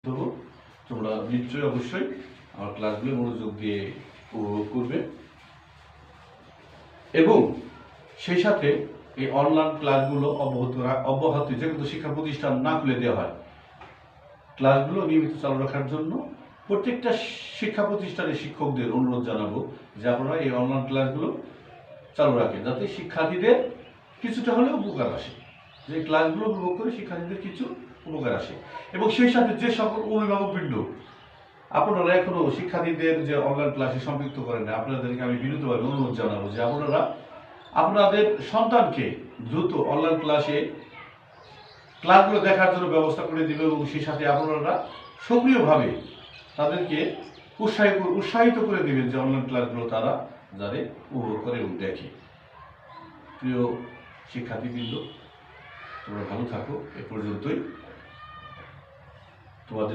দেবো। তোমরা নিশ্চয়ই অবশ্যই আমার ক্লাসগুলো মনোযোগ দিয়ে উপভোগ করবে এবং সেই সাথে এই অনলাইন ক্লাসগুলো অব্যাহত যে কিন্তু শিক্ষা প্রতিষ্ঠান না খুলে দেওয়া হয়, ক্লাসগুলো নিয়মিত চালু রাখার জন্য প্রত্যেকটা শিক্ষা প্রতিষ্ঠানের শিক্ষকদের অনুরোধ জানাবো যে আপনারা এই অনলাইন ক্লাসগুলো চালু রাখেন, যাতে শিক্ষার্থীদের কিছুটা হলেও উপকার আসে, যে ক্লাসগুলো উপভোগ করে শিক্ষার্থীদের কিছু উপকার আসে। এবং সেই সাথে যে সকল অভিভাবকবৃন্দ আপনারা এখনো শিক্ষার্থীদের যে অনলাইন ক্লাসে সম্পৃক্ত করেন না, আপনাদেরকে আমি বিনীতভাবে অনুরোধ জানাবো যে আপনারা আপনাদের সন্তানকে দ্রুত অনলাইন ক্লাসগুলো দেখার জন্য ব্যবস্থা করে দিবে এবং সেই সাথে আপনারা সক্রিয়ভাবে তাদেরকে উৎসাহিত করে দিবেন যে অনলাইন ক্লাসগুলো তারা যাতে উপভোগ করে এবং দেখে। প্রিয় শিক্ষার্থীবৃন্দ, তোমরা ভালো থাকো। এ পর্যন্তই। তোমাদের